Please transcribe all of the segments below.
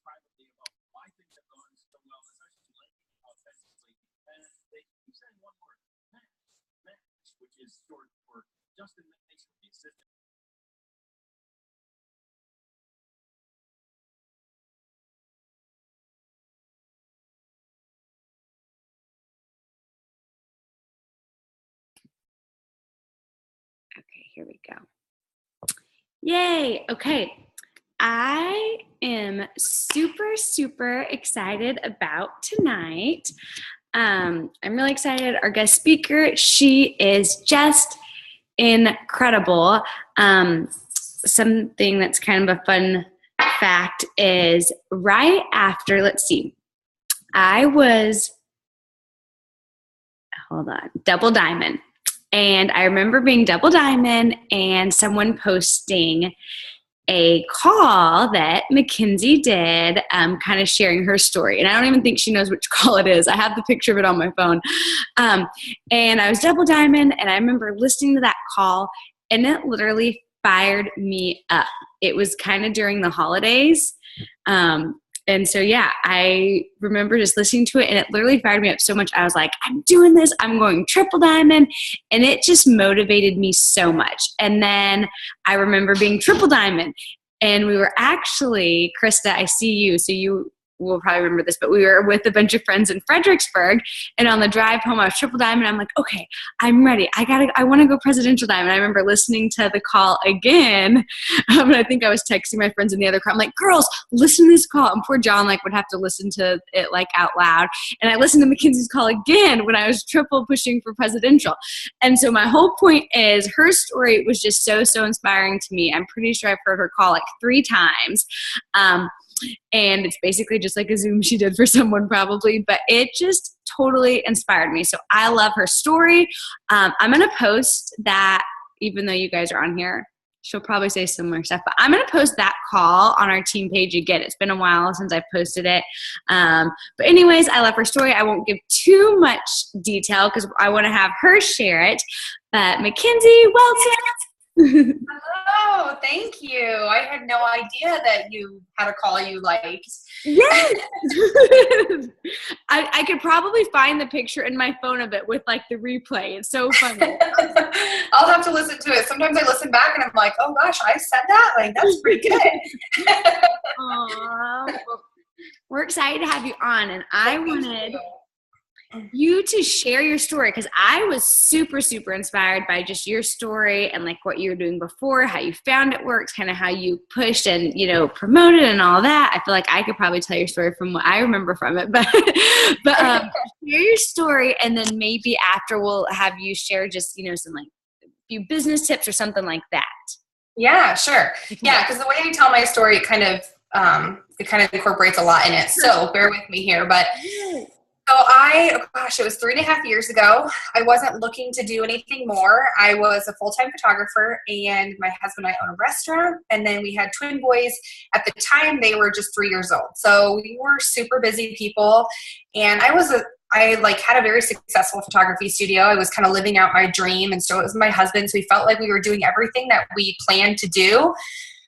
privately about why things have gone so well, especially lately, offensively. And they keep saying one word, match, which is short for Justin Mason, the assistant. Okay, here we go. Yay. Okay. I am super, super excited about tonight. I'm really excited. Our guest speaker, she is just incredible. Something that's kind of a fun fact is right after, let's see, I was, Double Diamond. And I remember being Double Diamond and someone posting a call that Makenzie did, kind of sharing her story. And I don't even think she knows which call it is. I have the picture of it on my phone. And I was Double Diamond, and I remember listening to that call, and it literally fired me up. It was kind of during the holidays. And so, yeah, I remember just listening to it, and it literally fired me up so much. I was like, I'm doing this. I'm going Triple Diamond. And it just motivated me so much. And then I remember being Triple Diamond. And we were actually, Krista, I see you, so you will probably remember this, but we were with a bunch of friends in Fredericksburg, and on the drive home, I was Triple Diamond. I'm like, okay, I'm ready. I want to go Presidential Diamond. I remember listening to the call again, and I think I was texting my friends in the other car. I'm like, girls, listen to this call. And poor John would have to listen to it out loud. And I listened to Mackenzie's call again when I was triple pushing for Presidential. And so my whole point is her story was just so, so inspiring to me. I'm pretty sure I've heard her call 3 times. And it's basically just like a Zoom she did for someone probably, but it just totally inspired me. So I love her story. I'm going to post that, even though you guys are on here, she'll probably say similar stuff, but I'm going to post that call on our team page again. It's been a while since I've posted it. But anyways, I love her story. I won't give too much detail because I want to have her share it. But Makenzie, welcome. Hello, thank you. I had no idea that you had a call you liked. Yes. I could probably find the picture in my phone of it with the replay. It's so funny. I'll have to listen to it. Sometimes I listen back and I'm like, oh gosh, I said that? That's pretty good. Aww. Well, we're excited to have you on, and I wanted you to share your story because I was super, super inspired by just your story and what you were doing before, how you found it works, kind of how you pushed and, promoted and all that. I feel like I could probably tell your story from what I remember from it, but share your story, and then maybe after we'll have you share just, some few business tips or something like that. Yeah, sure. Yeah, because the way I tell my story, it kind of incorporates a lot in it. So bear with me here, but so it was 3.5 years ago. I wasn't looking to do anything more. I was a full-time photographer, and my husband and I own a restaurant, and then we had twin boys. At the time, they were just 3 years old. So we were super busy people, and I had a very successful photography studio. I was kind of living out my dream, and so it was my husband. So we felt like we were doing everything that we planned to do.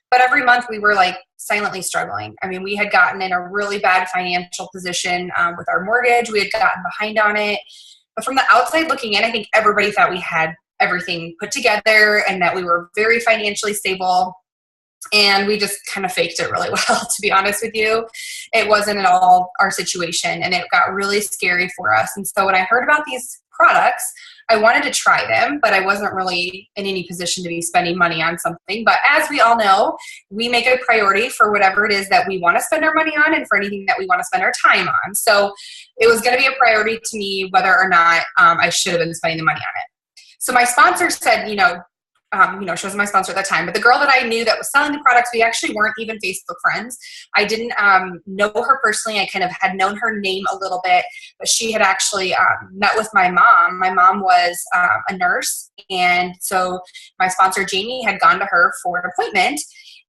But every month we were silently struggling. I mean, we had gotten in a really bad financial position with our mortgage. We had gotten behind on it. But from the outside looking in, I think everybody thought we had everything put together and that we were very financially stable. And we just kind of faked it really well, to be honest with you. It wasn't at all our situation, and it got really scary for us. And so when I heard about these products, I wanted to try them, but I wasn't really in any position to be spending money on something. But as we all know, we make a priority for whatever it is that we want to spend our money on and for anything that we want to spend our time on. So it was going to be a priority to me whether or not I should have been spending the money on it. So my sponsor said, she wasn't my sponsor at that time, but the girl that I knew that was selling the products, we actually weren't even Facebook friends. I didn't know her personally. I kind of had known her name a little bit, but she had actually met with my mom. My mom was a nurse, and so my sponsor, Jamie, had gone to her for an appointment,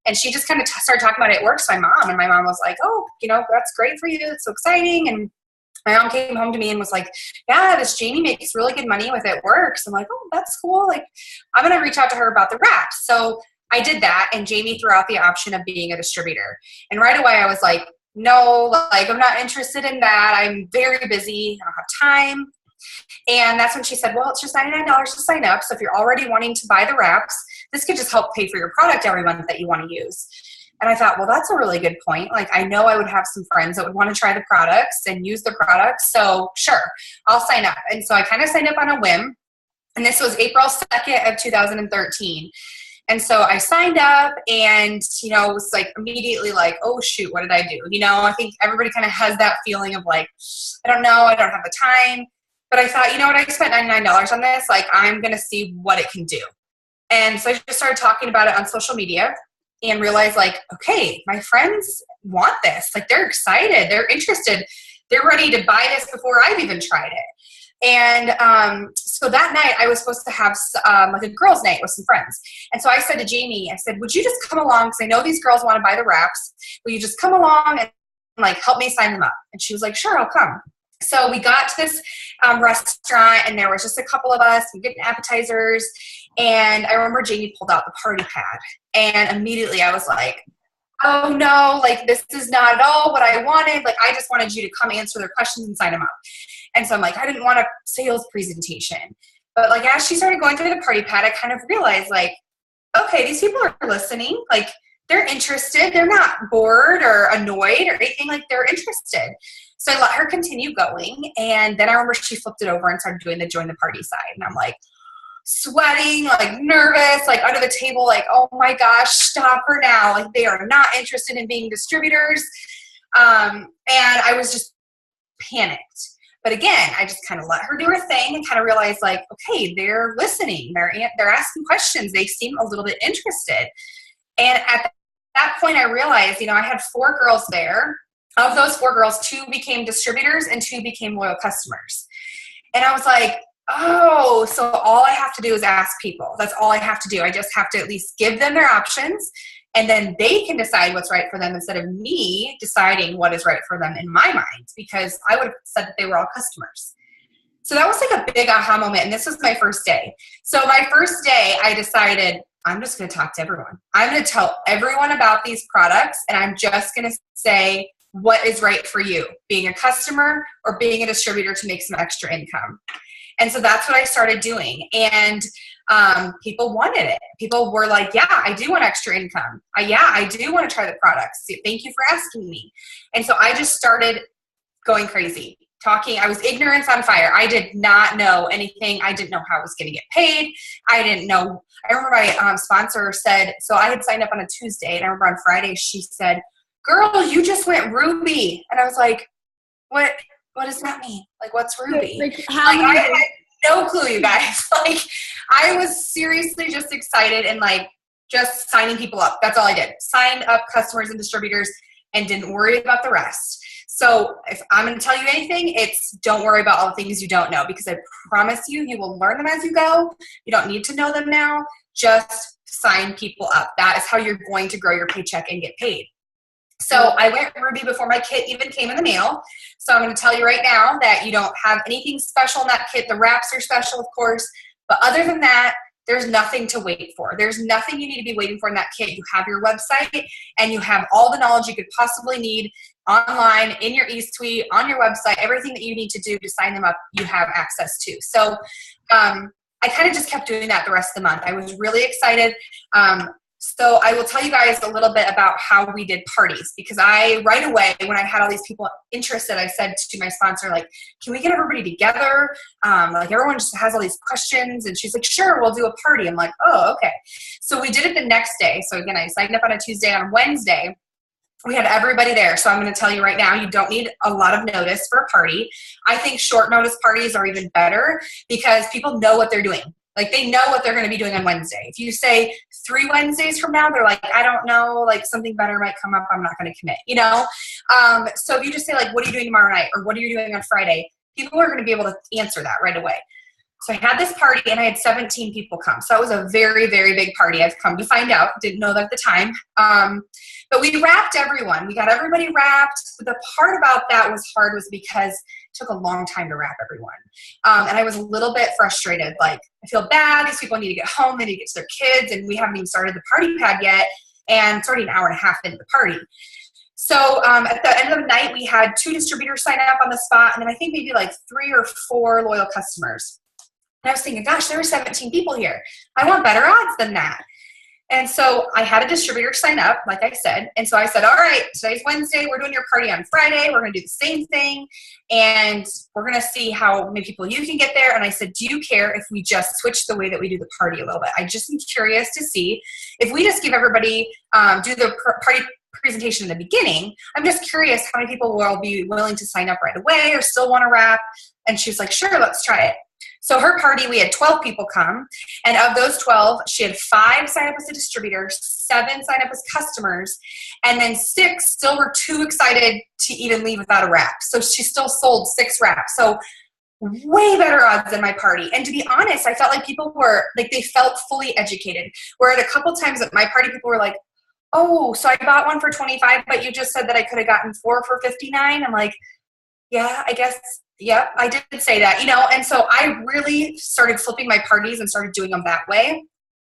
and she just kind of started talking about it at work to my mom, and my mom was like, oh, that's great for you. It's so exciting. And my mom came home to me and was like, yeah, this Jamie makes really good money with it works. I'm like, oh, that's cool. I'm going to reach out to her about the wraps. So I did that, and Jamie threw out the option of being a distributor. And right away I was like, no, like, I'm not interested in that. I'm very busy. I don't have time. And that's when she said, well, it's just $99 to sign up. So if you're already wanting to buy the wraps, this could just help pay for your product every month that you want to use. And I thought, well, that's a really good point. Like, I know I would have some friends that would want to try the products and use the products. So sure, I'll sign up. And so I kind of signed up on a whim. And this was April 2nd of 2013. And so I signed up and, you know, it was like immediately like, oh shoot, what did I do? You know, I think everybody kind of has that feeling of like, I don't know, I don't have the time. But I thought, you know what, I spent $99 on this. Like, I'm going to see what it can do. And so I just started talking about it on social media and realized, like, okay, my friends want this. Like, they're excited. They're interested. They're ready to buy this before I've even tried it. And so that night I was supposed to have like a girls' night with some friends. And so I said to Jamie, I said, would you just come along? Because I know these girls want to buy the wraps. Will you just come along and like help me sign them up? And she was like, sure, I'll come. So we got to this restaurant, and there was just a couple of us. We get appetizers, and I remember Jamie pulled out the party pad, and immediately I was like, oh no, like, this is not at all what I wanted. Like, I just wanted you to come answer their questions and sign them up. And so I'm like, I didn't want a sales presentation. But like, as she started going through the party pad, I kind of realized, like, okay, these people are listening. Like, they're interested. They're not bored or annoyed or anything. Like, they're interested. So I let her continue going. And then I remember she flipped it over and started doing the join the party side. And I'm like sweating, like nervous, like under the table, like, oh my gosh, stop her now. Like, they are not interested in being distributors. And I was just panicked. But again, I just kind of let her do her thing and kind of realized, like, okay, they're listening. They're asking questions. They seem a little bit interested. And at that point, I realized, you know, I had 4 girls there. Of those 4 girls, 2 became distributors and 2 became loyal customers. And I was like, oh, so all I have to do is ask people. That's all I have to do. I just have to at least give them their options, and then they can decide what's right for them instead of me deciding what is right for them in my mind, because I would have said that they were all customers. So that was like a big aha moment, and this was my first day. So my first day, I decided, I'm just going to talk to everyone. I'm going to tell everyone about these products, and I'm just going to say what is right for you, being a customer or being a distributor to make some extra income. And so that's what I started doing. And people wanted it. People were like, yeah, I do want extra income. Yeah, I do want to try the products. Thank you for asking me. And so I just started going crazy, talking. I was ignorance on fire. I did not know anything. I didn't know how I was going to get paid. I didn't know. I remember my sponsor said, so I had signed up on a Tuesday, and I remember on Friday she said, girl, you just went Ruby. And I was like, what does that mean? Like, what's Ruby? Like, I had no clue, you guys. Like, I was seriously just excited and like just signing people up. That's all I did. Signed up customers and distributors and didn't worry about the rest. So if I'm going to tell you anything, it's don't worry about all the things you don't know, because I promise you, you will learn them as you go. You don't need to know them now. Just sign people up. That is how you're going to grow your paycheck and get paid. So I went Ruby before my kit even came in the mail. So I'm going to tell you right now that you don't have anything special in that kit. The wraps are special, of course. But other than that, there's nothing to wait for. There's nothing you need to be waiting for in that kit. You have your website, and you have all the knowledge you could possibly need online, in your e-suite, on your website. Everything that you need to do to sign them up, you have access to. So I kind of just kept doing that the rest of the month. I was really excited. So I will tell you guys a little bit about how we did parties, because right away, when I had all these people interested, I said to my sponsor, like, can we get everybody together? Like, everyone just has all these questions. And she's like, sure, we'll do a party. I'm like, oh, okay. So we did it the next day. So again, I signed up on a Tuesday. On Wednesday, we had everybody there. So I'm going to tell you right now, you don't need a lot of notice for a party. I think short notice parties are even better because people know what they're doing. Like, they know what they're going to be doing on Wednesday. If you say 3 Wednesdays from now, they're like, I don't know, like, something better might come up. I'm not going to commit, you know? So if you just say, like, what are you doing tomorrow night? Or what are you doing on Friday? People are going to be able to answer that right away. So I had this party, and I had 17 people come. So it was a very, very big party. I've come to find out. Didn't know that at the time. But we wrapped everyone. We got everybody wrapped. But the part about that was hard was because it took a long time to wrap everyone. And I was a little bit frustrated. Like, I feel bad. These people need to get home. They need to get to their kids. And we haven't even started the party pad yet. And it's already an hour and a half into the party. So at the end of the night, we had 2 distributors sign up on the spot, and then I think maybe like 3 or 4 loyal customers. And I was thinking, gosh, there were 17 people here. I want better odds than that. And so I had a distributor sign up, like I said. And so I said, all right, today's Wednesday. We're doing your party on Friday. We're going to do the same thing. And we're going to see how many people you can get there. And I said, do you care if we just switch the way that we do the party a little bit? I just am curious to see if we just give everybody, do the party presentation in the beginning. I'm just curious how many people will be willing to sign up right away or still want to wrap. And she was like, sure, let's try it. So her party, we had 12 people come, and of those 12, she had 5 sign up as a distributor, 7 sign up as customers, and then 6 still were too excited to even leave without a wrap. So she still sold 6 wraps. So way better odds than my party. And to be honest, I felt like people were, like they felt fully educated. Where at a couple times at my party, people were like, oh, so I bought one for 25, but you just said that I could have gotten 4 for 59. I'm like, yeah, I guess, yeah, I did say that, you know. And so I really started flipping my parties and started doing them that way.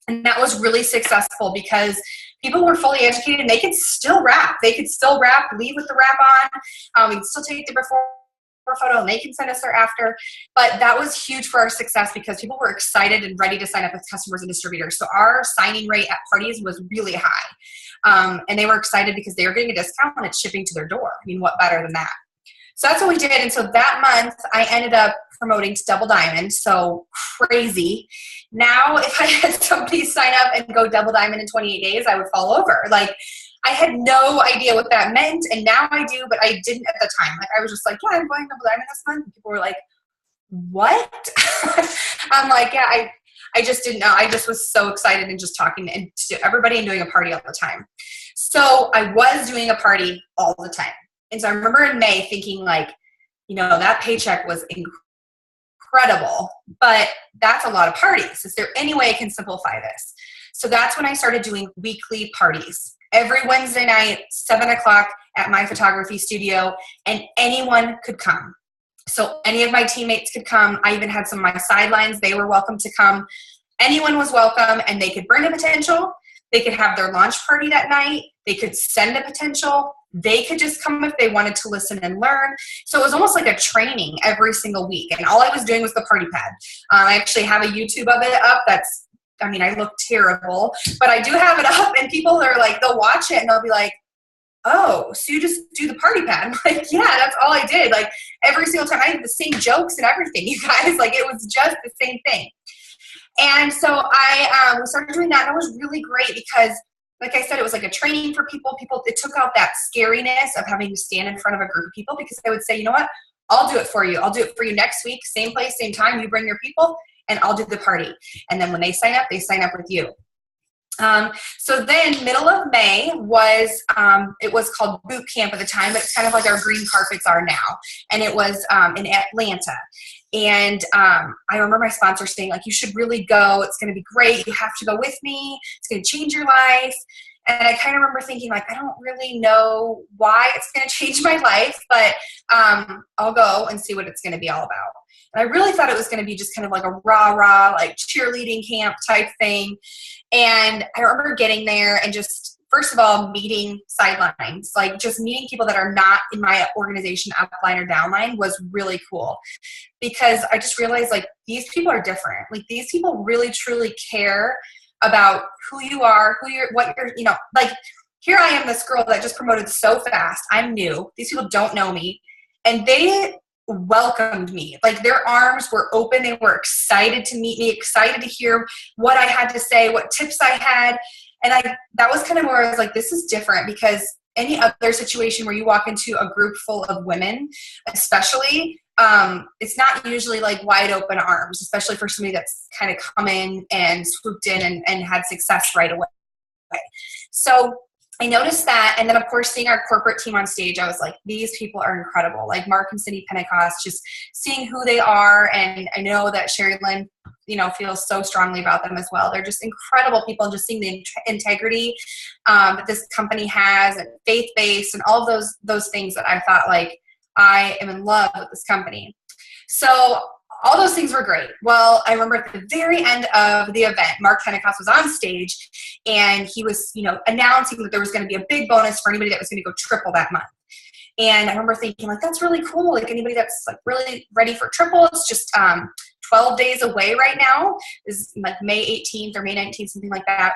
And that was really successful because people were fully educated and they could still wrap. They could still wrap, leave with the wrap on. We could still take the before photo and they can send us their after. But that was huge for our success because people were excited and ready to sign up as customers and distributors. So our signing rate at parties was really high. And they were excited because they were getting a discount and it's shipping to their door. I mean, what better than that? So that's what we did. And so that month I ended up promoting to Double Diamond. So crazy. Now, if I had somebody sign up and go Double Diamond in 28 days, I would fall over. Like, I had no idea what that meant. And now I do, but I didn't at the time. Like, I was just like, yeah, I'm going Double Diamond this month. And people were like, what? I'm like, yeah, I just didn't know. I just was so excited and just talking to everybody and doing a party all the time. So I was doing a party all the time. And so I remember in May thinking like, you know, that paycheck was incredible, but that's a lot of parties. Is there any way I can simplify this? So that's when I started doing weekly parties. Every Wednesday night, 7 o'clock at my photography studio, and anyone could come. So any of my teammates could come. I even had some of my sidelines. They were welcome to come. Anyone was welcome, and they could bring a potential. They could have their launch party that night. They could send a potential. They could just come if they wanted to listen and learn. So it was almost like a training every single week. And all I was doing was the party pad. I actually have a YouTube of it up. I look terrible, but I do have it up, and people are like, they'll watch it and they'll be like, oh, so you just do the party pad? I'm like, yeah, that's all I did. Like every single time I had the same jokes and everything, you guys, like it was just the same thing. And so I started doing that, and it was really great because, like I said, it was like a training for people. It took out that scariness of having to stand in front of a group of people, because they would say, you know what, I'll do it for you. I'll do it for you next week, same place, same time. You bring your people, and I'll do the party. And then when they sign up with you. So then middle of May was, it was called boot camp at the time, but it's kind of like our green carpets are now. And it was in Atlanta. And I remember my sponsor saying, like, you should really go. It's going to be great. You have to go with me. It's going to change your life. And I kind of remember thinking, like, I don't really know why it's going to change my life, but I'll go and see what it's going to be all about. And I really thought it was going to be just kind of like a rah-rah, like cheerleading camp type thing. And I remember getting there and just, first of all, meeting sidelines, like just meeting people that are not in my organization, upline or downline, was really cool, because I just realized, like, these people are different. Like, these people really, truly care about who you are, what you're, you know, like, here I am, this girl that just promoted so fast. I'm new. These people don't know me. And they welcomed me. Like, their arms were open. They were excited to meet me, excited to hear what I had to say, what tips I had. And that was kind of where I was like, this is different, because any other situation where you walk into a group full of women, especially, it's not usually like wide open arms, especially for somebody that's kind of come in and swooped in and had success right away. So I noticed that. And then, of course, seeing our corporate team on stage, I was like, these people are incredible. Like Mark and Cindy Pentecost, just seeing who they are. And I know that Sherry Lynn, you know, feels so strongly about them as well. They're just incredible people, and just seeing the integrity that this company has, and faith-based, and all of those things that I thought, like, I am in love with this company. So all those things were great. Well, I remember at the very end of the event, Mark Hennicoff was on stage and he was, announcing that there was going to be a big bonus for anybody that was going to go triple that month. And I remember thinking, like, that's really cool. Like, anybody that's like really ready for triple, it's just 12 days away right now. Is like May 18th or May 19th, something like that.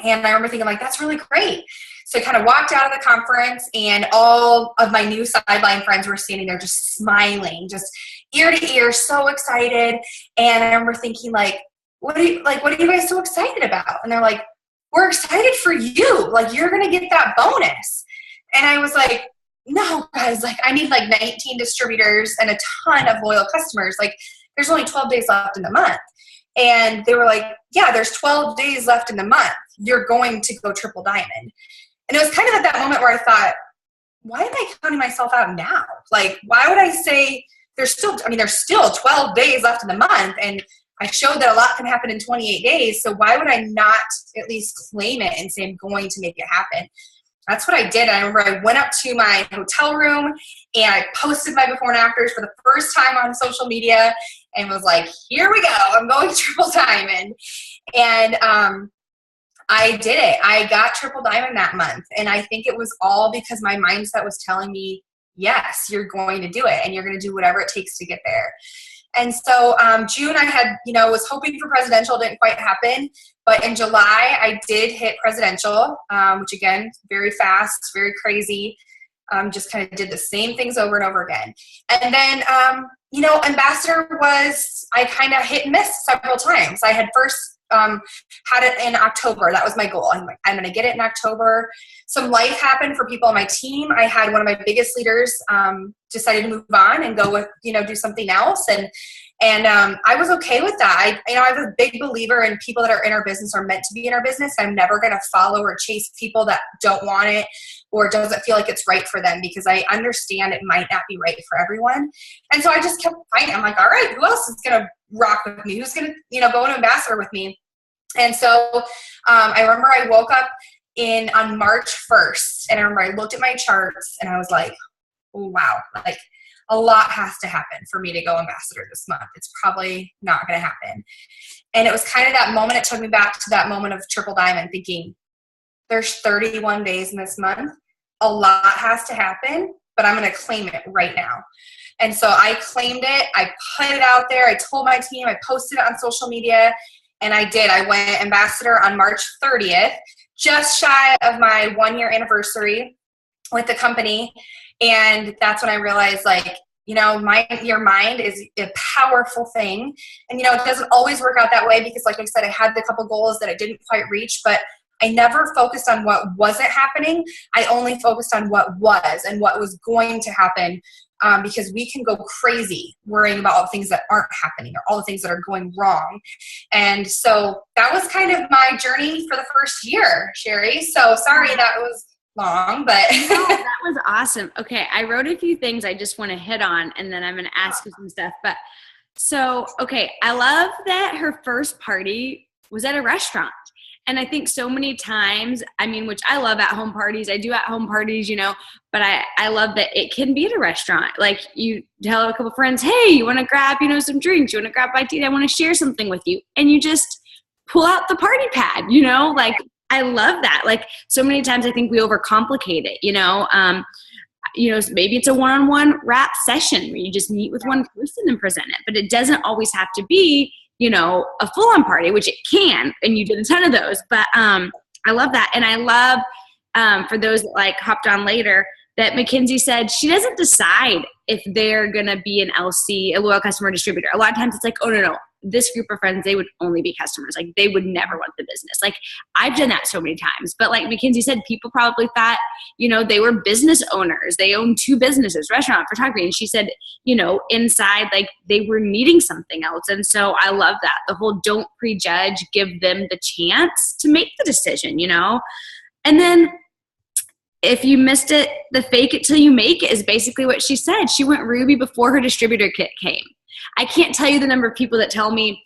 And I remember thinking, like, that's really great. So I kind of walked out of the conference and all of my new sideline friends were standing there just smiling, just ear to ear, so excited. And I remember thinking, like, what are you guys so excited about? And they're like, we're excited for you. Like, you're going to get that bonus. And I was like, no, guys, like, I need like 19 distributors and a ton of loyal customers. Like, there's only 12 days left in the month. And they were like, yeah, there's 12 days left in the month. You're going to go triple diamond. And it was kind of at that moment where I thought, why am I counting myself out now? Like, why would I say there's still 12 days left in the month. And I showed that a lot can happen in 28 days. So why would I not at least claim it and say I'm going to make it happen? That's what I did. I remember I went up to my hotel room and I posted my before and afters for the first time on social media and was like, here we go. I'm going triple diamond. And I did it. I got triple diamond that month. And I think it was all because my mindset was telling me, yes, you're going to do it and you're going to do whatever it takes to get there. And so June, I had, was hoping for presidential, didn't quite happen. But in July, I did hit presidential, which again, very fast, very crazy. Just kind of did the same things over and over again. And then, ambassador I kind of hit and miss several times. I had first had it in October. That was my goal. I'm like, I'm going to get it in October. Some life happened for people on my team. I had one of my biggest leaders decided to move on and go with, do something else. And I was okay with that. I'm a big believer in people that are in our business are meant to be in our business. I'm never going to follow or chase people that don't want it or doesn't feel like it's right for them because I understand it might not be right for everyone. And so I just kept fighting. I'm like, all right, who else is going to rock with me? Who's going to, go to ambassador with me? And so I remember I woke up on March 1st and I remember I looked at my charts and I was like, oh, wow, like a lot has to happen for me to go ambassador this month. It's probably not going to happen. And it was kind of that moment. It took me back to that moment of triple diamond thinking there's 31 days in this month. A lot has to happen, but I'm going to claim it right now. And so I claimed it. I put it out there. I told my team, I posted it on social media. And I did. I went ambassador on March 30th, just shy of my 1-year anniversary with the company. And that's when I realized, like, your mind is a powerful thing. And, it doesn't always work out that way because, like I said, I had the couple goals that I didn't quite reach, but I never focused on what wasn't happening. I only focused on what was and what was going to happen. Because we can go crazy worrying about all the things that aren't happening or all the things that are going wrong. And so that was kind of my journey for the first year, Sherry. So sorry that was long, but. No, that was awesome. Okay, I wrote a few things I just want to hit on, and then I'm going to ask you some stuff. But so, okay, I love that her first party was at a restaurant. And I think so many times, which I love at-home parties. I do at-home parties, but I love that it can be at a restaurant. Like you tell a couple friends, hey, you want to grab, some drinks? You want to grab a bite to eat? I want to share something with you. And you just pull out the party pad, like I love that. Like so many times I think we overcomplicate it, maybe it's a one-on-one rap session where you just meet with one person and present it. But it doesn't always have to be a full-on party, which it can, and you did a ton of those, but I love that. And I love, for those that like hopped on later, that Makenzie said she doesn't decide if they're going to be an LC, a loyal customer distributor. A lot of times it's like, oh, no, this group of friends, they would only be customers. Like they would never want the business. Like I've done that so many times. But like Makenzie said, people probably thought, they were business owners. They owned 2 businesses, restaurant, photography. And she said, inside, like they were needing something else. And so I love that. The whole don't prejudge, give them the chance to make the decision, And then if you missed it, the fake it till you make it is basically what she said. She went Ruby before her distributor kit came. I can't tell you the number of people that tell me,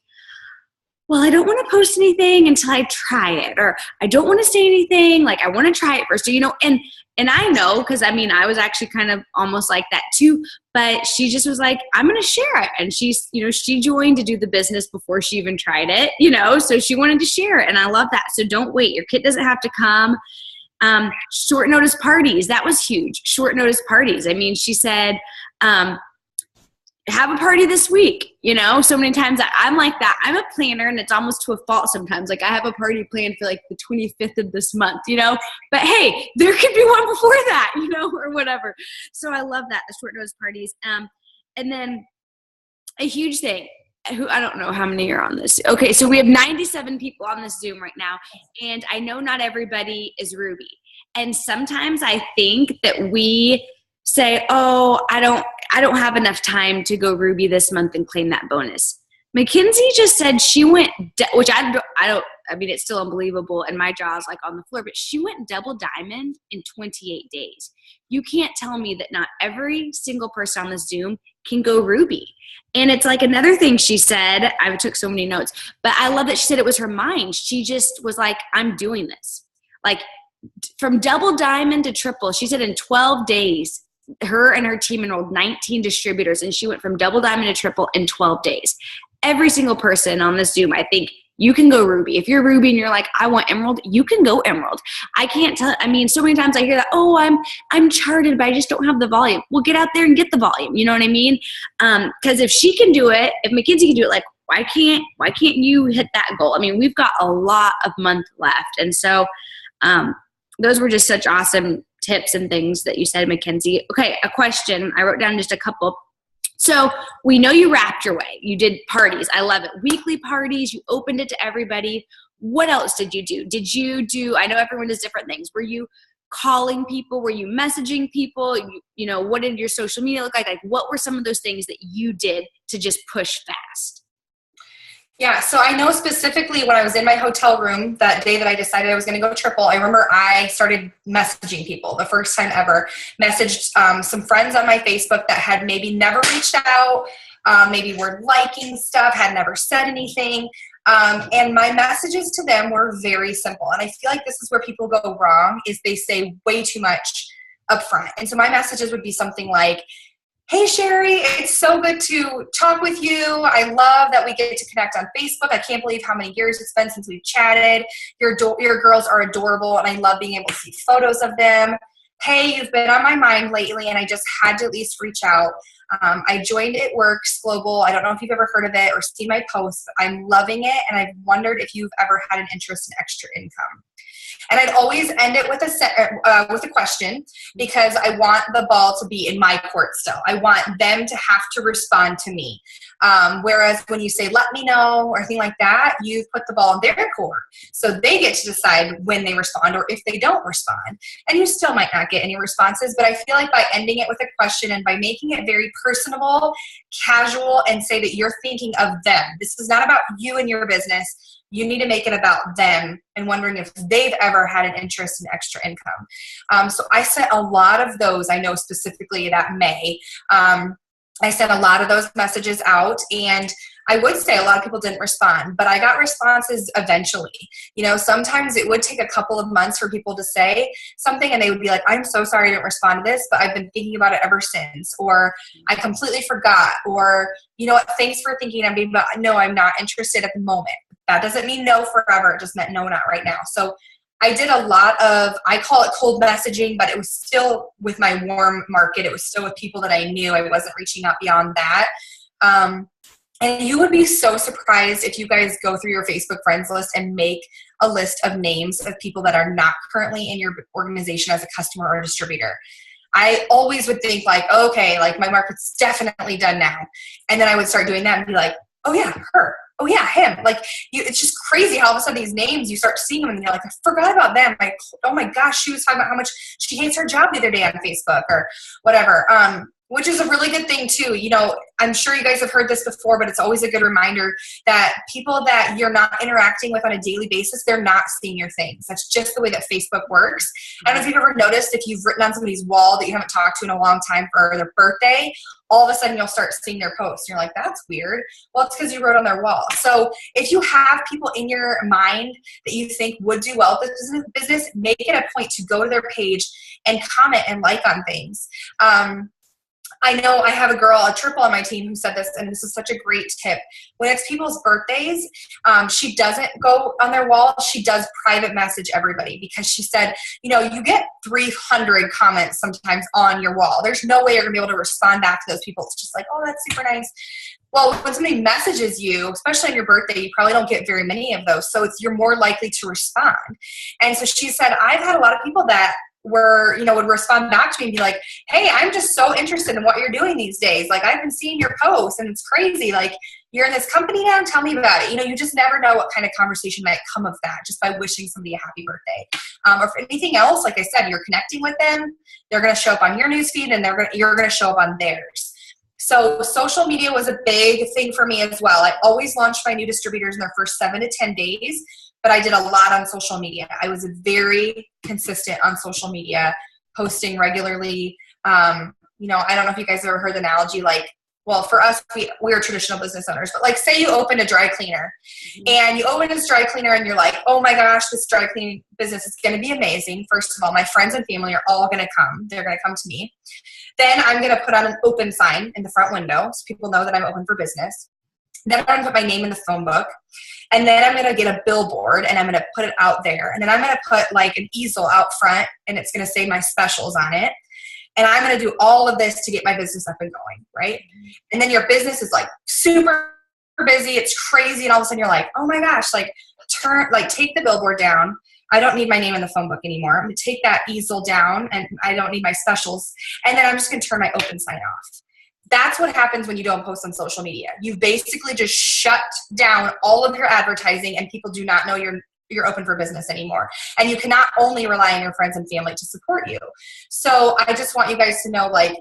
well, I don't want to post anything until I try it, or I don't want to say anything. Like, I want to try it first. So, and I know, because I mean, I was actually kind of almost like that too, but she just was like, I'm going to share it. And she's, she joined to do the business before she even tried it, so she wanted to share it. And I love that. So don't wait. Your kid doesn't have to come. Short notice parties. That was huge. Short notice parties. I mean, she said, have a party this week, so many times I'm like that. I'm a planner, and it's almost to a fault sometimes. Like, I have a party planned for like the 25th of this month, but hey, there could be one before that, or whatever. So I love that, the short notice parties. And then a huge thing, I don't know how many are on this. Okay, so we have 97 people on this Zoom right now, and I know not everybody is Ruby. And sometimes I think that we say, oh, I don't have enough time to go Ruby this month and claim that bonus. Makenzie just said she went, which I mean, it's still unbelievable, and my jaw's like on the floor, but she went double diamond in 28 days. You can't tell me that not every single person on the Zoom can go Ruby. And it's like another thing she said, I took so many notes, but I love that she said it was her mind. She just was like, I'm doing this. Like, from double diamond to triple, she said in 12 days, her and her team enrolled 19 distributors, and she went from double diamond to triple in 12 days. Every single person on this Zoom, I think you can go Ruby. If you're Ruby and you're like, I want Emerald, you can go Emerald. I can't tell. I mean, so many times I hear that, oh, I'm charted, but I just don't have the volume. Well, get out there and get the volume. You know what I mean? Because if she can do it, if Makenzie can do it, like, why can't you hit that goal? I mean, we've got a lot of month left. And so those were just such awesome tips and things that you said, Makenzie. Okay, a question. I wrote down just a couple. So we know you wrapped your way. You did parties. I love it. Weekly parties. You opened it to everybody. What else did you do? I know everyone does different things. Were you calling people? Were you messaging people? What did your social media look like? Like, what were some of those things that you did to just push fast? Yeah, so I know specifically when I was in my hotel room that day that I decided I was going to go triple, I remember I started messaging people the first time ever. Messaged some friends on my Facebook that had maybe never reached out, maybe were liking stuff, had never said anything. And my messages to them were very simple. And I feel like this is where people go wrong, is they say way too much up front. And so my messages would be something like, hey, Sherry, it's so good to talk with you. I love that we get to connect on Facebook. I can't believe how many years it's been since we've chatted. Your girls are adorable, and I love being able to see photos of them. Hey, you've been on my mind lately, and I just had to at least reach out. I joined It Works Global. I don't know if you've ever heard of it or seen my posts, but I'm loving it, and I've wondered if you've ever had an interest in extra income. And I'd always end it with a question, because I want the ball to be in my court still. I want them to have to respond to me. Whereas when you say, let me know, or anything like that, you've put the ball in their court. So they get to decide when they respond or if they don't respond. And you still might not get any responses, but I feel like by ending it with a question and by making it very personable, casual, and say that you're thinking of them. This is not about you and your business. You need to make it about them and wondering if they've ever had an interest in extra income. So I sent a lot of those. I know specifically that May. I sent a lot of those messages out, and I would say a lot of people didn't respond, but I got responses eventually. Sometimes it would take a couple of months for people to say something, and they would be like, I'm so sorry I didn't respond to this, but I've been thinking about it ever since, or I completely forgot, or, thanks for thinking of me, but no, I'm not interested at the moment. That doesn't mean no forever. It just meant no, not right now. So I did a lot of, I call it cold messaging, but it was still with my warm market. It was still with people that I knew. I wasn't reaching out beyond that. And you would be so surprised if you guys go through your Facebook friends list and make a list of names of people that are not currently in your organization as a customer or a distributor. I always would think like, okay, like my market's definitely done now. And then I would start doing that and be like, oh yeah, her. Oh yeah, him. Like, it's just crazy how all of a sudden these names, you start seeing them and you're like, I forgot about them. Like, oh my gosh, she was talking about how much she hates her job the other day on Facebook or whatever. Which is a really good thing too. You know, I'm sure you guys have heard this before, but it's always a good reminder that people that you're not interacting with on a daily basis, they're not seeing your things. That's just the way that Facebook works. I don't know if you've ever noticed, if you've written on somebody's wall that you haven't talked to in a long time for their birthday, all of a sudden you'll start seeing their posts. And you're like, that's weird. Well, it's because you wrote on their wall. So if you have people in your mind that you think would do well with this business, make it a point to go to their page and comment and like on things. I know I have a triple on my team who said this, and this is such a great tip. When it's people's birthdays, she doesn't go on their wall. She does private message everybody, because she said, you know, you get 300 comments sometimes on your wall. There's no way you're going to be able to respond back to those people. It's just like, oh, that's super nice. Well, when somebody messages you, especially on your birthday, you probably don't get very many of those. So you're more likely to respond. And so she said, I've had a lot of people that would respond back to me and be like, hey, I'm just so interested in what you're doing these days. Like, I've been seeing your posts and it's crazy. Like, you're in this company now, tell me about it. You know, you just never know what kind of conversation might come of that just by wishing somebody a happy birthday. Or for anything else, like I said, you're connecting with them. They're going to show up on your newsfeed and you're going to show up on theirs. So social media was a big thing for me as well. I always launched my new distributors in their first 7 to 10 days. But I did a lot on social media. I was very consistent on social media, posting regularly. You know, I don't know if you guys have ever heard the analogy, like, well, for us, we are traditional business owners, but like, say you open a dry cleaner and you open this dry cleaner and you're like, oh my gosh, this dry cleaning business is going to be amazing. First of all, my friends and family are all going to come. They're going to come to me. Then I'm going to put on an open sign in the front window so people know that I'm open for business. Then I'm going to put my name in the phone book. And then I'm going to get a billboard and I'm going to put it out there. And then I'm going to put like an easel out front and it's going to say my specials on it. And I'm going to do all of this to get my business up and going, right? And then your business is like super busy. It's crazy. And all of a sudden you're like, oh my gosh, take the billboard down. I don't need my name in the phone book anymore. I'm going to take that easel down and I don't need my specials. And then I'm just going to turn my open sign off. That's what happens when you don't post on social media. You've basically just shut down all of your advertising and people do not know you're open for business anymore. And you cannot only rely on your friends and family to support you. So I just want you guys to know, like,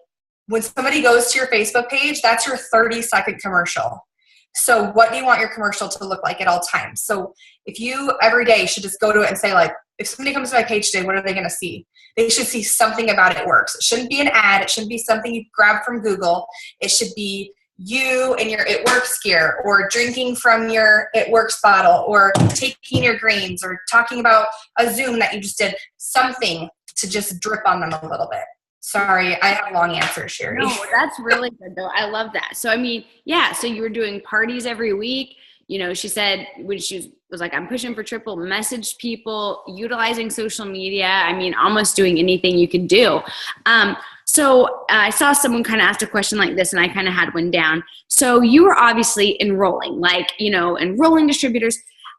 when somebody goes to your Facebook page, that's your 30-second commercial. So what do you want your commercial to look like at all times? So if you every day should just go to it and say, like, if somebody comes to my page today, what are they going to see? They should see something about It Works. It shouldn't be an ad. It shouldn't be something you grab from Google. It should be you in your It Works gear, or drinking from your It Works bottle, or taking your greens, or talking about a Zoom that you just did. Something to just drip on them a little bit. Sorry, I have a long answer, Sherry. No, that's really good though. I love that. So, I mean, yeah, so you were doing parties every week. You know, she said when she was like, I'm pushing for triple, messaged people, utilizing social media. I mean, almost doing anything you could do. So I saw someone kind of asked a question like this, and I kind of had one down. So you were obviously enrolling distributors.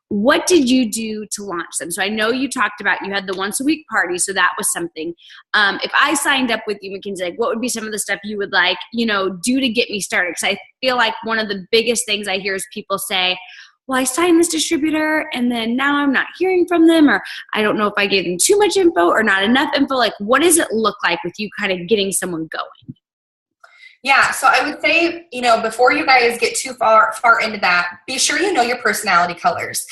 What did you do to launch them? So I know you talked about you had the once a week party, so that was something. If I signed up with you, Makenzie, like, what would be some of the stuff you would do to get me started? Because I feel like one of the biggest things I hear is people say, well, I signed this distributor and then now I'm not hearing from them, or I don't know if I gave them too much info or not enough info. Like, what does it look like with you kind of getting someone going? Yeah, so I would say, before you guys get too far into that, be sure you know your personality colors.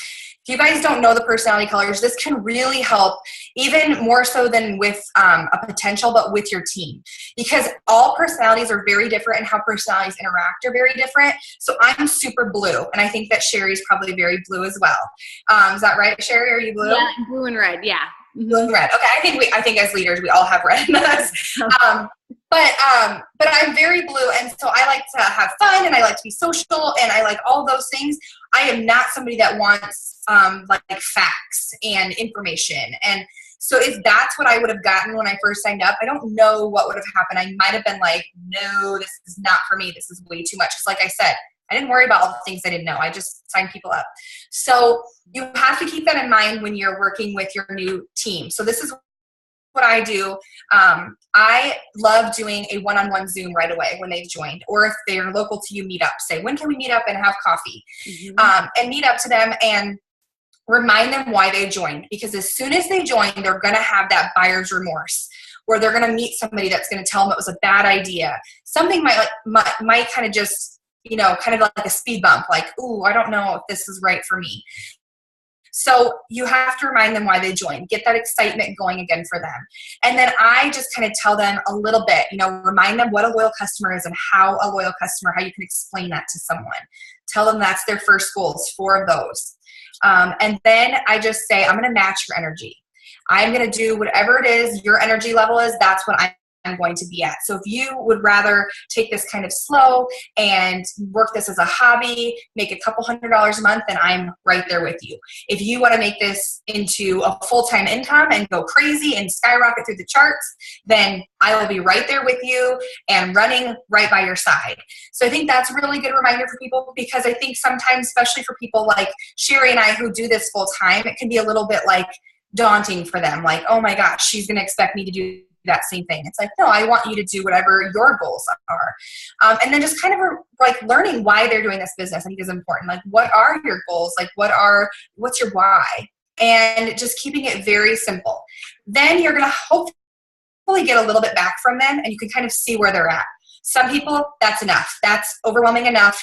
If you guys don't know the personality colors, this can really help, even more so than with a potential, but with your team. Because all personalities are very different and how personalities interact are very different. So I'm super blue, and I think that Sherry's probably very blue as well. Is that right, Sherry? Are you blue? Yeah, blue and red, yeah. Blue and red. Okay, I think as leaders, we all have red in us. But I'm very blue, and so I like to have fun, and I like to be social, and I like all those things. I am not somebody that wants like facts and information. And so if that's what I would have gotten when I first signed up, I don't know what would have happened. I might have been like, no, this is not for me. This is way too much. Because like I said, I didn't worry about all the things I didn't know. I just signed people up. So you have to keep that in mind when you're working with your new team. So this is what I do. I love doing a one-on-one Zoom right away when they've joined, or if they're local to you, meet up. Say, when can we meet up and have coffee? And meet up to them and remind them why they joined. Because as soon as they join, they're going to have that buyer's remorse. or they're going to meet somebody that's going to tell them it was a bad idea. Something might kind of just, kind of like a speed bump, like, ooh, I don't know if this is right for me. So you have to remind them why they joined, get that excitement going again for them. And then I just kind of tell them a little bit, remind them what a loyal customer is and how a loyal customer, how you can explain that to someone. Tell them that's their first goals, 4 of those. And then I just say, I'm going to match your energy. I'm going to do whatever it is your energy level is, that's what I'm going to be at. So if you would rather take this kind of slow and work this as a hobby, make a couple $100s a month, then I'm right there with you. If you want to make this into a full-time income and go crazy and skyrocket through the charts, then I will be right there with you and running right by your side. So I think that's a really good reminder for people, because I think sometimes, especially for people like Sherry and I who do this full-time, it can be a little bit like daunting for them. Like, oh my gosh, she's going to expect me to do that same thing. It's like, no, I want you to do whatever your goals are. And then just kind of like learning why they're doing this business, I think is important. Like, what are your goals? Like, what's your why? And just keeping it very simple. Then you're going to hopefully get a little bit back from them, and you can kind of see where they're at. Some people, that's enough. That's overwhelming enough.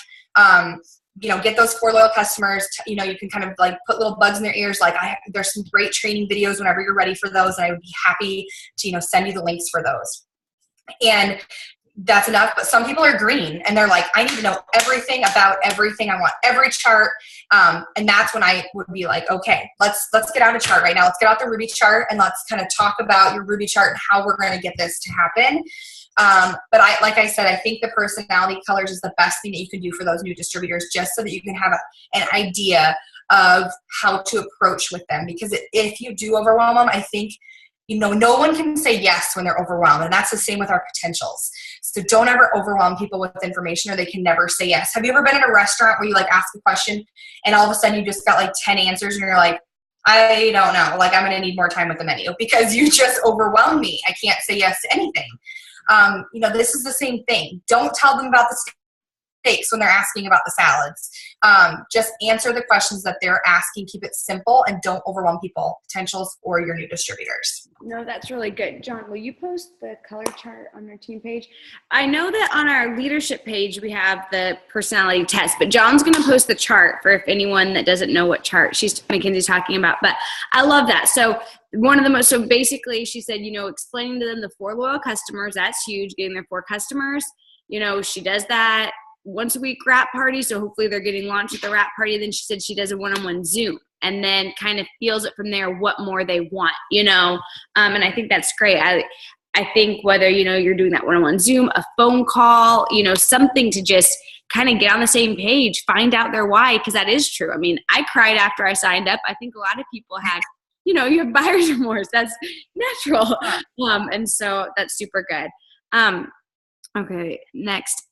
Get those 4 loyal customers. You can kind of like put little bugs in their ears. Like, there's some great training videos whenever you're ready for those, and I would be happy to, send you the links for those. And that's enough. But some people are green and they're like, I need to know everything about everything. I want every chart. And that's when I would be like, okay, let's get out a chart right now. Let's get out the Ruby chart and let's kind of talk about your Ruby chart and how we're going to get this to happen. But like I said, I think the personality colors is the best thing that you can do for those new distributors, just so that you can have an idea of how to approach with them. Because if you do overwhelm them, I think, no one can say yes when they're overwhelmed. And that's the same with our potentials. So don't ever overwhelm people with information, or they can never say yes. Have you ever been in a restaurant where you like ask a question and all of a sudden you just got like 10 answers and you're like, I don't know, like I'm going to need more time with the menu because you just overwhelmed me. I can't say yes to anything. This is the same thing. Don't tell them about the steaks when they're asking about the salads. Just answer the questions that they're asking. Keep it simple and don't overwhelm people, potentials, or your new distributors. No, that's really good. John, will you post the color chart on our team page? I know that on our leadership page, we have the personality test, but John's going to post the chart for if anyone that doesn't know what chart Mackenzie's talking about. But I love that. So so basically she said, explaining to them the 4 loyal customers, that's huge, getting their 4 customers. She does that once a week wrap party. So hopefully they're getting launched at the wrap party. Then she said she does a one-on-one Zoom and then kind of feels it from there, what more they want, and I think that's great. I think whether, you're doing that one-on-one Zoom, a phone call, something to just kind of get on the same page, find out their why, because that is true. I mean, I cried after I signed up. I think a lot of people had, you have buyer's remorse. That's natural. And so that's super good. Okay, next.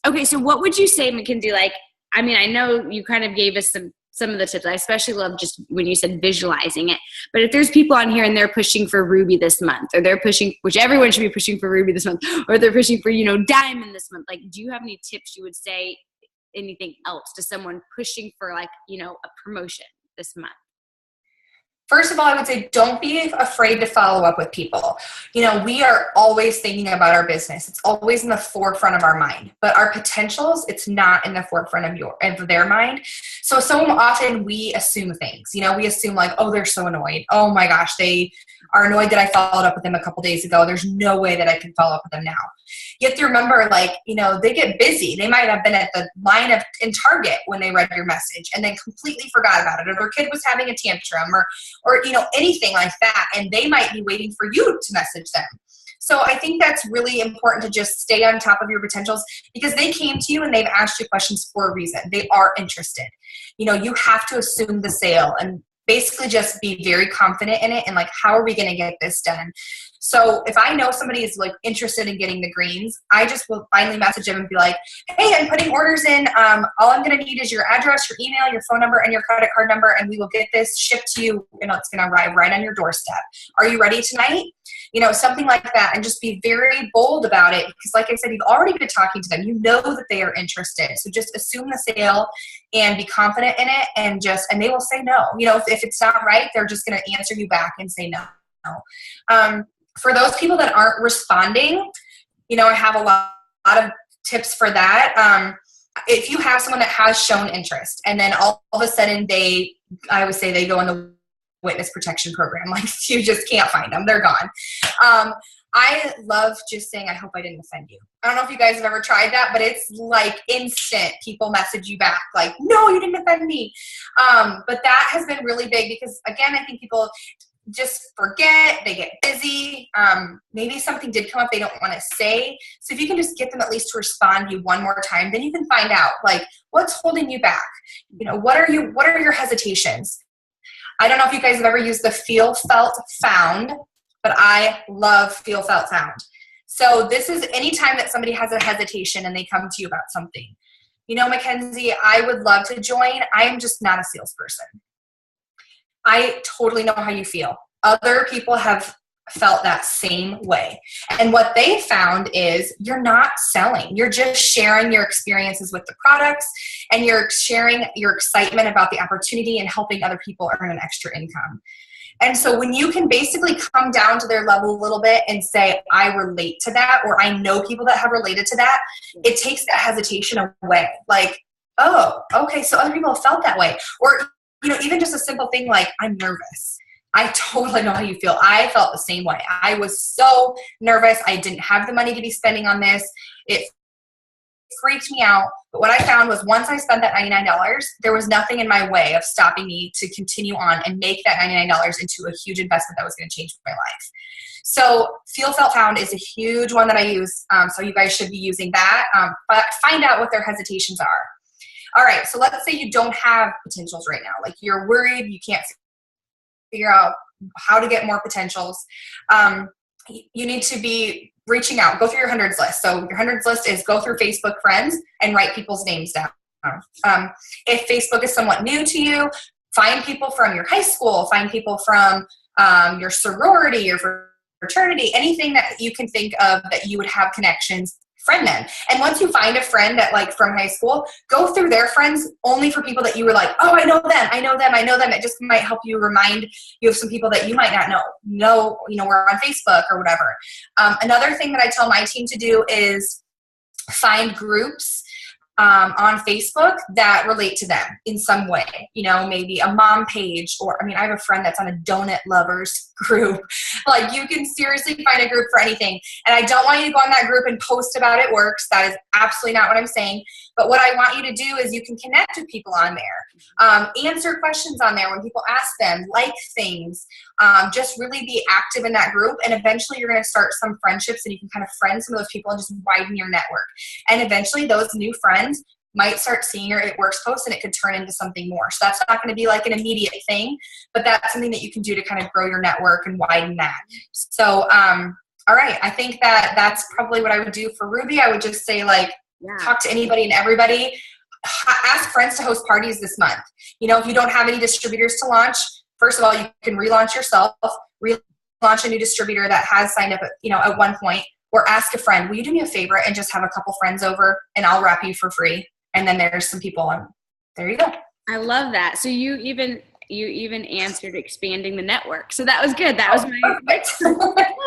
Okay, so what would you say, Makenzie, I know you kind of gave us some of the tips. I especially love just when you said visualizing it. But if there's people on here and they're pushing for Ruby this month, or they're pushing, which everyone should be pushing for Ruby this month, or they're pushing for, Diamond this month, do you have any tips you would say, anything else to someone pushing for a promotion this month? First of all, I would say don't be afraid to follow up with people. We are always thinking about our business. It's always in the forefront of our mind. But our potentials, it's not in the forefront of their mind. So often we assume things. We assume like, oh, they're so annoyed. Oh my gosh, they are annoyed that I followed up with them a couple days ago. There's no way that I can follow up with them now. You have to remember, they get busy. They might have been at the line in Target when they read your message and then completely forgot about it, or their kid was having a tantrum, or anything like that, and they might be waiting for you to message them. So I think that's really important to just stay on top of your potentials, because they came to you and they've asked you questions for a reason. They are interested. You have to assume the sale and basically just be very confident in it and how are we going to get this done? So if I know somebody is interested in getting the greens, I just will finally message them and be like, hey, I'm putting orders in. All I'm going to need is your address, your email, your phone number, and your credit card number, and we will get this shipped to you. It's going to arrive right on your doorstep. Are you ready tonight? Something like that, and just be very bold about it, because like I said, you've already been talking to them. You know that they are interested. So just assume the sale and be confident in it, and they will say no. If it's not right, they're just going to answer you back and say no. For those people that aren't responding, I have a lot of tips for that. If you have someone that has shown interest and then all of a sudden I would say they go in the witness protection program, like you just can't find them, they're gone. I love just saying, I hope I didn't offend you. I don't know if you guys have ever tried that, but it's like instant. People message you back like, no, you didn't offend me. But that has been really big because, again, I think people just forget, they get busy. Maybe something did come up they don't want to say. So if you can just get them at least to respond to you one more time, then you can find out like what's holding you back. What are your hesitations? I don't know if you guys have ever used the feel, felt, found, but I love feel, felt, found. So this is anytime that somebody has a hesitation and they come to you about something. Makenzie, I would love to join. I am just not a salesperson. I totally know how you feel. Other people have felt that same way. And what they found is you're not selling. You're just sharing your experiences with the products and you're sharing your excitement about the opportunity and helping other people earn an extra income. And so when you can basically come down to their level a little bit and say, I relate to that, or I know people that have related to that, it takes that hesitation away. Like, oh, okay, so other people have felt that way. Or even just a simple thing like, I'm nervous. I totally know how you feel. I felt the same way. I was so nervous. I didn't have the money to be spending on this. It freaked me out. But what I found was once I spent that $99, there was nothing in my way of stopping me to continue on and make that $99 into a huge investment that was going to change my life. So Feel, Felt, Found is a huge one that I use. So you guys should be using that. But find out what their hesitations are. All right, so let's say you don't have potentials right now. Like you're worried, you can't figure out how to get more potentials. You need to be reaching out. Go through your hundreds list. So your hundreds list is go through Facebook friends and write people's names down. If Facebook is somewhat new to you, find people from your high school, find people from your sorority, your fraternity, anything that you can think of that you would have connections. Friend them. And once you find a friend that like from high school, go through their friends only for people that you were like, oh, I know them. It just might help you remind you of some people that you might not know, we're on Facebook or whatever. Another thing that I tell my team to do is find groups on Facebook that relate to them in some way, maybe a mom page, or, I have a friend that's on a donut lovers group. Like you can seriously find a group for anything. And I don't want you to go on that group and post about it works. That is absolutely not what I'm saying. But what I want you to do is you can connect with people on there, answer questions on there when people ask them, like things, just really be active in that group. And eventually you're going to start some friendships and you can kind of friend some of those people and just widen your network. And eventually those new friends might start seeing your It Works post and it could turn into something more. So that's not going to be like an immediate thing, but that's something that you can do to kind of grow your network and widen that. So, all right. I think that's probably what I would do for Ruby. I would just say talk to anybody and everybody. Ask friends to host parties this month. If you don't have any distributors to launch, first of all, you can relaunch yourself, relaunch a new distributor that has signed up at one point, or ask a friend, will you do me a favor and just have a couple friends over and I'll wrap you for free. And then there's some people and there you go. I love that. So you even answered expanding the network. So that was good. That was my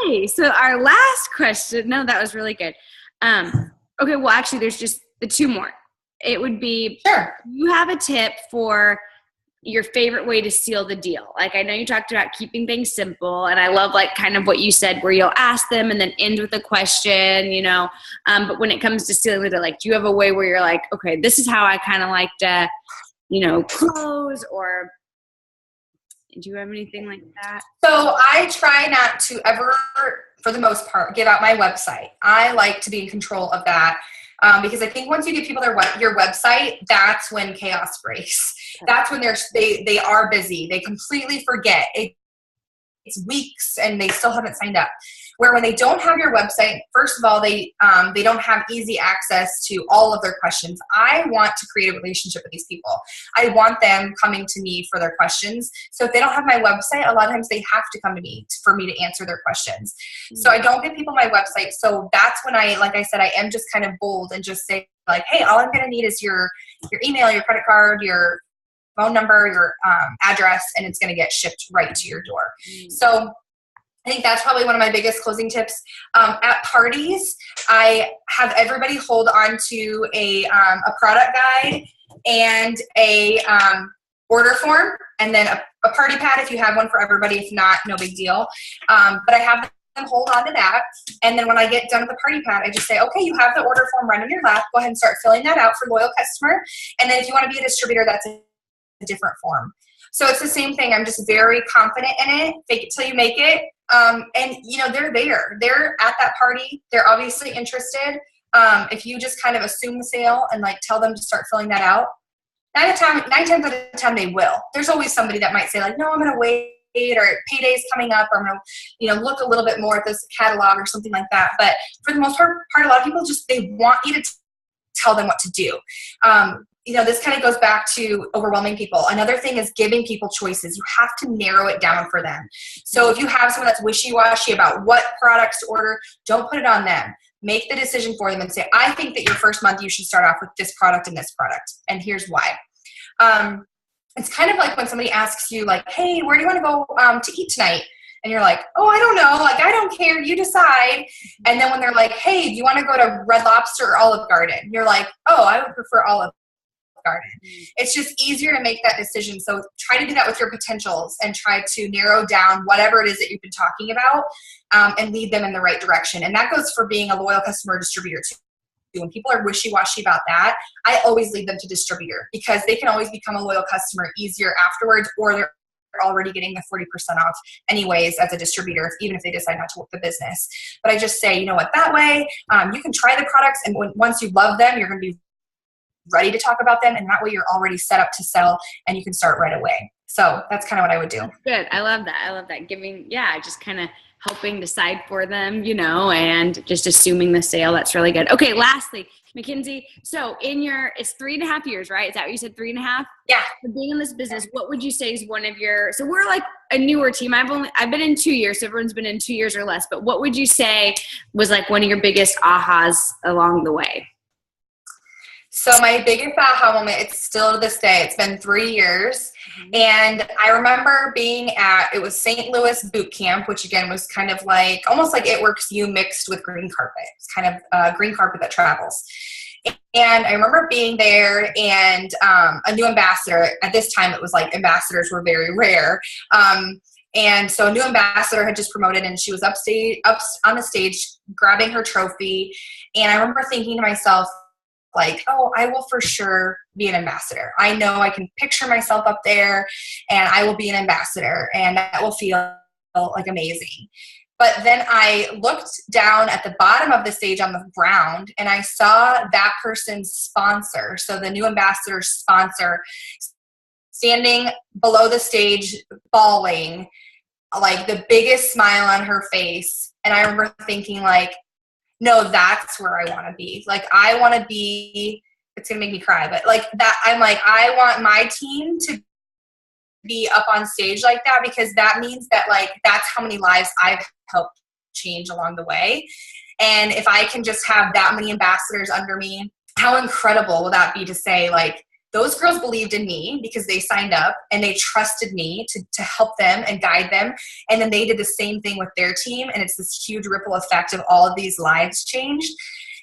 okay. So our last question. No, that was really good. Okay. Well, actually, there's just the two more. It would be, sure. You have a tip for your favorite way to seal the deal. Like I know you talked about keeping things simple, and I love kind of what you said where you'll ask them and then end with a question, but when it comes to sealing the deal, do you have a way where you're like, okay, this is how I kind of like to, close, or do you have anything like that? So I try not to ever, for the most part, give out my website. I like to be in control of that. Because I think once you give people your website, that's when chaos breaks. That's when they are busy. They completely forget. It's weeks and they still haven't signed up. Where when they don't have your website, first of all, they don't have easy access to all of their questions. I want to create a relationship with these people. I want them coming to me for their questions. So if they don't have my website, a lot of times they have to come to me for me to answer their questions. So I don't give people my website. So that's when like I said, I am just kind of bold and just say hey, all I'm going to need is your email, your credit card, your phone number, your address, and it's going to get shipped right to your door. So I think that's probably one of my biggest closing tips. At parties, I have everybody hold on to a product guide and a order form, and then a party pad if you have one for everybody. If not, no big deal. But I have them hold on to that. And then when I get done with the party pad, I just say, okay, you have the order form right on your lap. Go ahead and start filling that out for loyal customer. And then if you want to be a distributor, that's a different form. So it's the same thing. I'm just very confident in it. Fake it till you make it. And they're there. They're at that party. They're obviously interested. If you just kind of assume the sale and like tell them to start filling that out, 9 times out of 10 they will. There's always somebody that might say like, no, I'm going to wait, or payday's coming up, or I'm going to look a little bit more at this catalog or something like that. But for the most part, a lot of people they want you to tell them what to do. This kind of goes back to overwhelming people. Another thing is giving people choices. You have to narrow it down for them. So if you have someone that's wishy-washy about what products to order, don't put it on them. Make the decision for them and say, I think that your first month you should start off with this product and this product, and here's why. It's kind of like when somebody asks you like, hey, where do you want to go to eat tonight? And you're like, oh, I don't know. Like, I don't care. You decide. And then when they're like, hey, do you want to go to Red Lobster or Olive Garden? You're like, oh, I would prefer Olive Garden. It's just easier to make that decision. So try to do that with your potentials and try to narrow down whatever it is that you've been talking about and lead them in the right direction. And that goes for being a loyal customer or distributor too. When people are wishy-washy about that, I always lead them to distributor because they can always become a loyal customer easier afterwards, or they're already getting the 40% off anyways as a distributor, even if they decide not to work the business. But I just say, you know what, that way you can try the products, and once you love them, you're going to be ready to talk about them, and that way you're already set up to sell and you can start right away. So that's kind of what I would do. That's good. I love that. Giving, just kind of helping decide for them, and just assuming the sale. That's really good. Okay. Lastly, Makenzie, so it's 3.5 years, right? Is that what you said? 3.5? Yeah. For being in this business, what would you say is so we're like a newer team. I've been in 2 years. So everyone's been in 2 years or less, but what would you say was like one of your biggest ahas along the way? So my biggest aha moment, it's still to this day, it's been 3 years. Mm-hmm. And I remember being it was St. Louis boot camp, which again was kind of like, almost like It Works You mixed with green carpet. It's kind of green carpet that travels. And I remember being there and a new ambassador, at this time it was like ambassadors were very rare. And so a new ambassador had just promoted, and she was up on the stage grabbing her trophy. And I remember thinking to myself, like, oh, I will for sure be an ambassador. I know I can picture myself up there and I will be an ambassador, and that will feel like amazing. But then I looked down at the bottom of the stage on the ground and I saw that person's sponsor. So the new ambassador's sponsor standing below the stage, bawling, like the biggest smile on her face. And I remember thinking like, no, that's where I want to be. Like, I want to be, it's going to make me cry, but like that, I'm like, I want my team to be up on stage like that, because that means that like, that's how many lives I've helped change along the way. And if I can just have that many ambassadors under me, how incredible will that be to say like, those girls believed in me because they signed up and they trusted me to help them and guide them. And then they did the same thing with their team. And it's this huge ripple effect of all of these lives changed.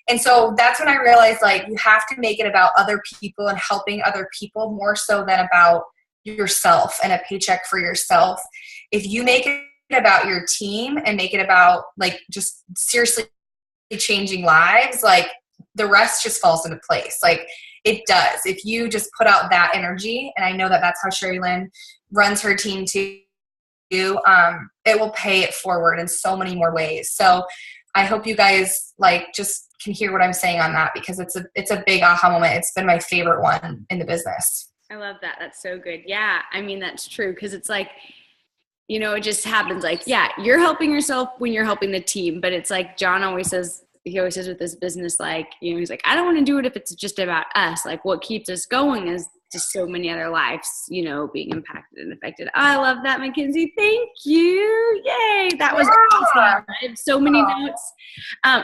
And so that's when I realized like you have to make it about other people and helping other people more so than about yourself and a paycheck for yourself. If you make it about your team and make it about like just seriously changing lives, like the rest just falls into place. Like, it does. If you just put out that energy, and I know that that's how Sherry Lynn runs her team too, it will pay it forward in so many more ways. So I hope you guys like just can hear what I'm saying on that, because it's a big aha moment. It's been my favorite one in the business. I love that. That's so good. Yeah. I mean, that's true. Cause it's like, it just happens like, yeah, you're helping yourself when you're helping the team, but it's like John always says with this business, like, he's like, I don't want to do it if it's just about us. Like, what keeps us going is just so many other lives, being impacted and affected. I love that, Makenzie. Thank you. Yay. That was awesome. I have so many notes.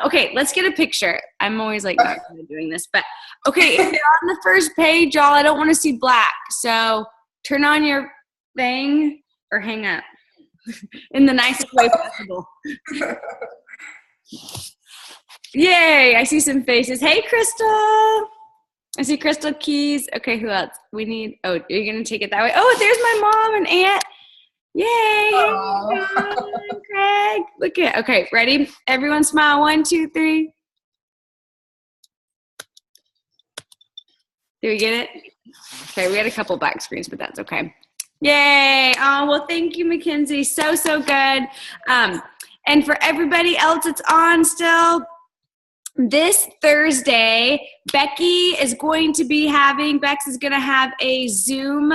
Okay, let's get a picture. I'm always like not good at doing this, but okay, if you're on the first page, y'all, I don't want to see black. So turn on your thing or hang up. in the nicest way possible. Yay, I see some faces. Hey, Crystal. I see Crystal Keys. Okay, who else? We need, oh, you're going to take it that way. Oh, there's my mom and aunt. Yay. Hey, Craig. Look at, okay, ready? Everyone smile. 1, 2, 3. Did we get it? Okay, we had a couple black screens, but that's okay. Yay. Oh, well, thank you, Makenzie. So, so good. And for everybody else that's on still, this Thursday, Bex is going to have a Zoom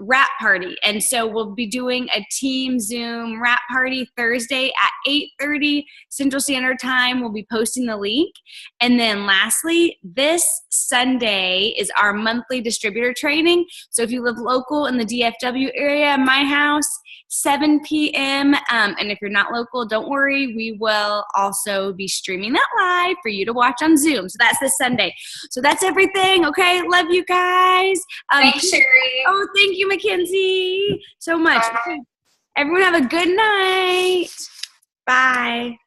wrap party. And so we'll be doing a team Zoom wrap party Thursday at 8:30 Central Standard Time. We'll be posting the link. And then lastly, this Sunday is our monthly distributor training. So if you live local in the DFW area, my house, 7 p.m. And if you're not local, don't worry. We will also be streaming that live for you to watch on Zoom. So that's this Sunday. So that's everything. Okay. Love you guys. Thanks, Sherry. Oh, thank you, Makenzie, so much. Bye. Everyone have a good night. Bye.